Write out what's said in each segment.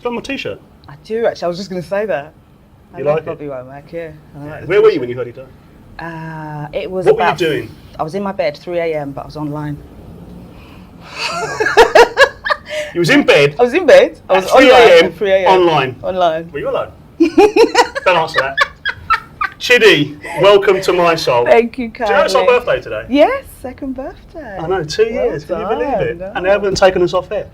you want my t-shirt? I do actually. I was just going to say that. I You love like Bobby it? Womack, yeah. I like the Where were you t-shirt. when you heard he died? It was What were you about doing? I was in my bed 3 a.m. but I was online. You was in bed? I was in bed. I was At 3 online a.m. at 3 a.m. Online. Online. Were you alone? Don't answer that. Chidi, welcome to My Soul. Thank you, Do you know it's our kindly. birthday today? Yes, second birthday. I know, 2 years. Can you Well believe it? done, And they haven't taken us off air.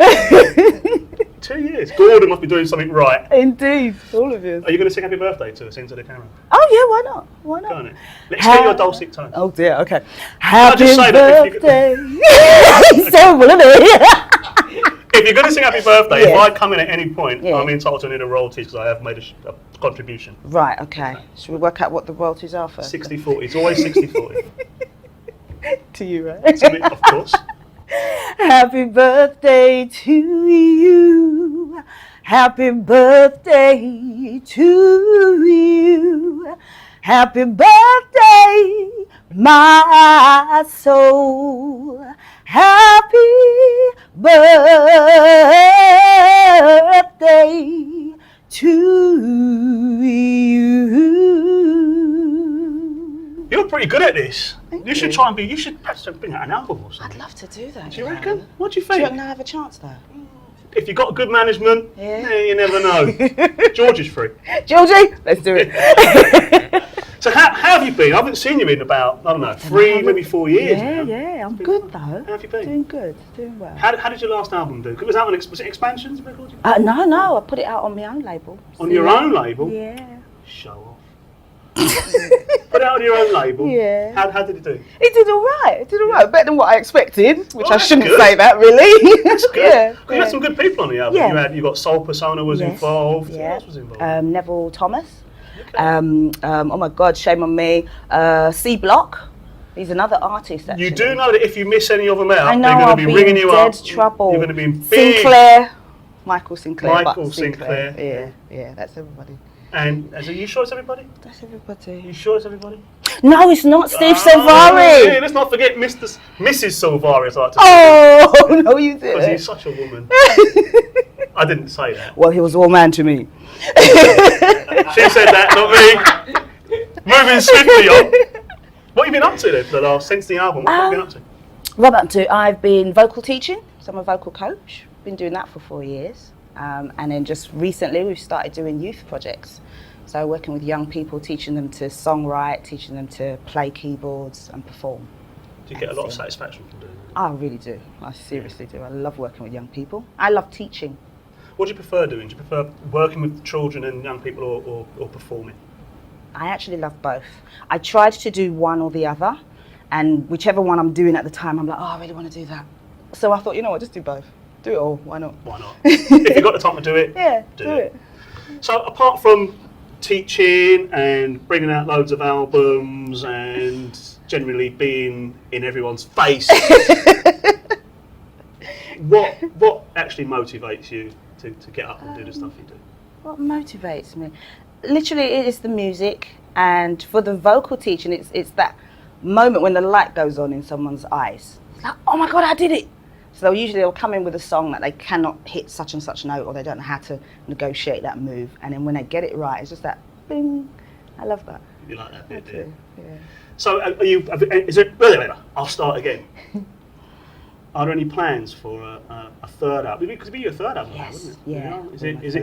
2 years. Gordon must be doing something right. Indeed, all of you. Are you going to sing happy birthday to us into the camera? Oh yeah, why not? Why not? Go on it. Let's hear your dulcet tones. Oh dear, okay. I just Happy say that if you birthday. So will it? If you're going to sing happy birthday, if Yes. I come in at any point, Yeah. I'm entitled to any of the royalties because I have made a contribution. Right, okay. Should we work out what the royalties are first? 60-40. It's always 60-40. To you, right? To me, of course. Happy birthday to you. Happy birthday to you. Happy birthday, my soul. Happy birthday to you. You're pretty good at this. Thank You should you. try and you should perhaps bring out an album or I'd something. love to do that. Do you reckon? What do you Do you think? reckon I have a chance though? If you've got good management, Yeah. you never know. George is free. Georgie, let's do it. So how have you been? I haven't seen you in about, I don't know, 3, maybe 4 years Yeah, now. yeah, I'm good though. How have you been? Doing good, doing well. How did your last album do? Was that was it Expansions record? No, I put it out on my own label. On your own label? Yeah. Show off. Put it out on your own label? Yeah. How did it do? It did all right. It did all right. Better than what I expected, which Oh, I that's shouldn't good. say that really. That's good. Yeah. You had some good people on the album. Yeah. You got Soul Persona was Yes, involved. yeah. Who else was involved? Neville Thomas. Okay. Oh my God, shame on me. C Block. He's another artist. Actually. You do know that if you miss any of them out, I know they're I'll going to be ringing you dead up. trouble. You're going to be in big. Sinclair. Michael Sinclair. Michael but Sinclair. Yeah, that's everybody. And are you sure it's everybody? That's everybody. You sure it's everybody? No, it's not Steve Yeah, Salvari. let's not forget Mrs. Salvari, as I like to say. Oh, no, you Because didn't. he's such a woman. I didn't say that. Well, he was all man to me. She said that, not me. Moving swiftly on. What have you been up to then for the last, since the album? What have you been up to? What up to? I've been vocal teaching, so I'm a vocal coach. Been doing that for 4 years. And then just recently we've started doing youth projects. So working with young people, teaching them to songwrite, teaching them to play keyboards and perform. Do you get a lot of satisfaction from doing that? I really do. I seriously do. I love working with young people. I love teaching. What do you prefer doing? Do you prefer working with children and young people or performing? I actually love both. I tried to do one or the other, and whichever one I'm doing at the time, I'm like, oh, I really want to do that. So I thought, you know what, just do both. Do it all, why not? Why not? If you've got the time to do it, Yeah, do do it. it. So apart from teaching and bringing out loads of albums and generally being in everyone's face, what actually motivates you to get up and do the stuff you do? What motivates me? Literally, it is the music, and for the vocal teaching, it's that moment when the light goes on in someone's eyes. It's like, oh my God, I did it! So usually they'll come in with a song that they cannot hit such and such note, or they don't know how to negotiate that move, and then when they get it right, it's just that bing. I love that. You like that bit, I do you? do, yeah. So are you? Is it? Wait, I'll start again. Are there any plans for a third album? It could be your third album, Yes, wouldn't it? yeah, You know? it'll be Is my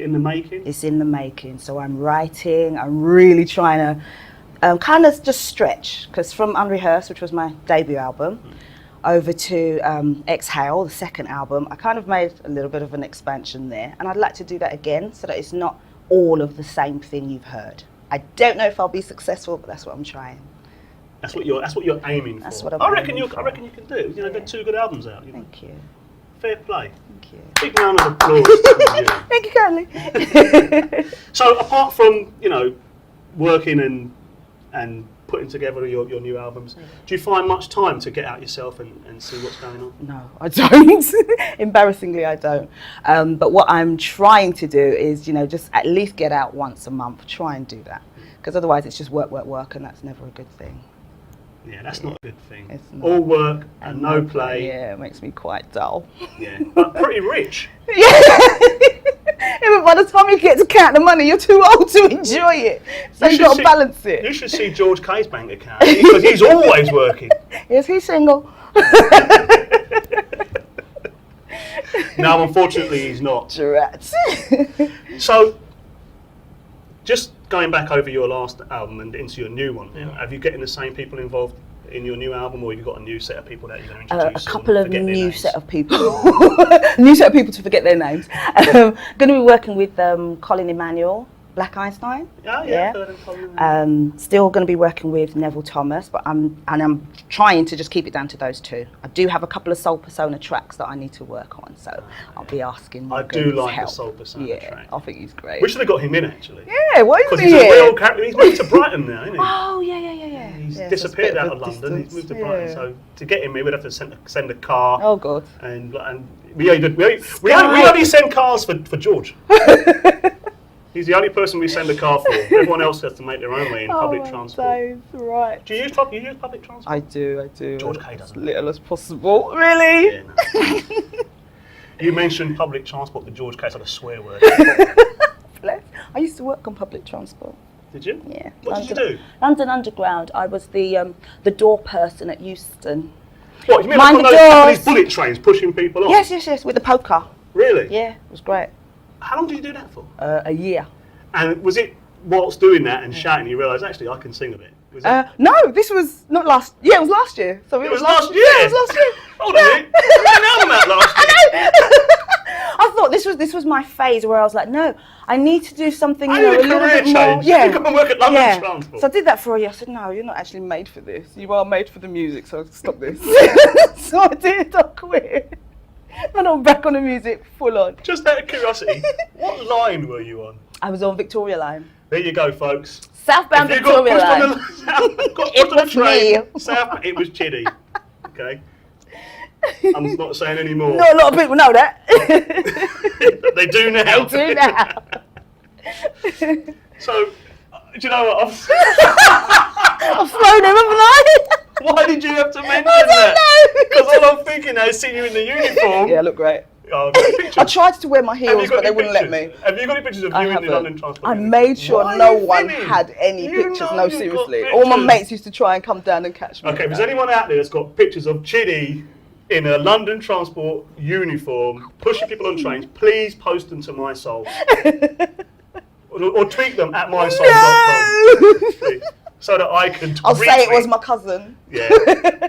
it in the making? It's in the making, so I'm writing. I'm really trying to kind of just stretch, because from Unrehearsed, which was my debut album, over to Exhale, the second album, I kind of made a little bit of an expansion there, and I'd like to do that again so that it's not all of the same thing you've heard. I don't know if I'll be successful, but that's what I'm trying. That's what you're aiming for. That's what I'm I reckon aiming you. for. I reckon you can do. You know, get 2 good albums out. You know. Thank you. Fair play. Thank you. Big round of applause to you. Thank you kindly. So apart from working and putting together your new albums, do you find much time to get out yourself and see what's going on? No, I don't. Embarrassingly, I don't. But what I'm trying to do is, just at least get out once a month. Try and do that, because otherwise it's just work, and that's never a good thing. Yeah, that's not a good thing. It's not. All work and no play. Yeah, it makes me quite dull. Yeah, but pretty rich. Yeah. but by the time you get to count the money, you're too old to enjoy it. So you've got to balance it. You should see George K's bank account because he's always working. Is he single? No, unfortunately, he's not. Rats. So, just going back over your last album and into your new one now, have you getting the same people involved in your new album, or have you got a new set of people that you're going to introduce? A couple of new set of people. New set of people to forget their names. Going to be working with Colin Emmanuel, Black Einstein. Oh, yeah. Heard of Colin. Still going to be working with Neville Thomas, but I'm trying to just keep it down to those two. I do have a couple of Soul Persona tracks that I need to work on, so I'll be asking. I do like help. the Soul Persona track. I think he's great. We should have got him in actually. Yeah, why isn't he Because he's here? a real character. He's moved to Brighton now, isn't he? Oh yeah. He's Yeah, disappeared so out it's of a bit London. distance, He's moved to Brighton, yeah. so to get him, we would have to send a car. Oh god. And we only send cars for George. He's the only person we send a car for. Everyone else has to make their own way in public transport. Right. Do you use public transport? I do. George K doesn't. As little as possible. Really? Yeah, no. You mentioned public transport, but George K's like a swear word. Bless. I used to work on public transport. Did you? Yeah. What did you do? London Underground. I was the door person at Euston. What, you mean Mind like the on these doors. bullet trains pushing people off? Yes, with the poker. Really? Yeah, it was great. How long did you do that for? A year. And was it whilst doing that and shouting you realised, actually, I can sing a bit? Was it? No, this was not last. Yeah, it was last year. So It was last year? Yeah, it was last year. Hold on a minute. You had an album out last year. I thought this was my phase where I was like, no, I need to do something, I you know, need a a little career bit more. change. Yeah. You come and work at London Transport. So I did that for a year. I said, no, you're not actually made for this. You are made for the music, so stop this. So I did. I quit. And I'm back on the music, full on. Just out of curiosity, what line were you on? I was on Victoria Line. There you go, folks. Southbound If you got Victoria pushed Line. on the, got It pushed on the was train, me. it was Chidi. Okay. I'm not saying any more. Not a lot of people know that. They do now. They do now. So, do you know what? I've thrown him, haven't I? Why did you have to mention I that? don't know. Because all I'm thinking now is seeing you in the uniform. Yeah, I look great. Oh, I've got any pictures? I tried to wear my Have you heels, got but they any wouldn't let pictures? me. Have you got any pictures of you in the London Transport? I made sure Why are no you one fibbing? had any You pictures. know No, you've got seriously. All my pictures. mates used to try and come down and catch me. Okay, if there's anyone out there that's got pictures of Chidi in a London Transport uniform pushing people on trains, please post them to Mi-Soul. or tweet them at Mi-Soul.com. No! So that I can I'll say it retweet. was my cousin. Yeah.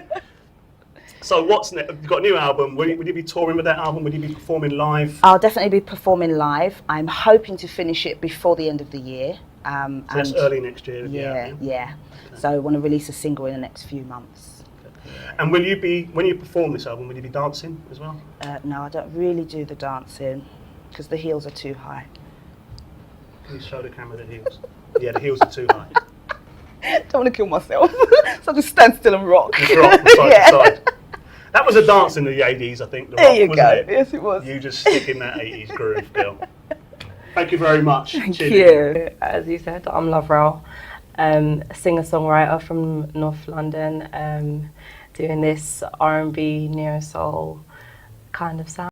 So what's next? You've got a new album. Will you be touring with that album? Will you be performing live? I'll definitely be performing live. I'm hoping to finish it before the end of the year. So that's early next year. Yeah. Okay. So I want to release a single in the next few months. And will you be, when you perform this album, will you be dancing as well? No, I don't really do the dancing because the heels are too high. Can you show the camera the heels? Yeah, the heels are too high. Don't want to kill myself. So I just stand still and rock. Just rock from side to side. That was a dance in the 80s, I think. The There rock, you wasn't go. It? Yes, it was. You just stick in that 80s groove, girl. Thank you very much. Thank Chidi. you. As you said, I'm Lovrel, a singer-songwriter from North London, doing this R&B, neo-soul kind of sound.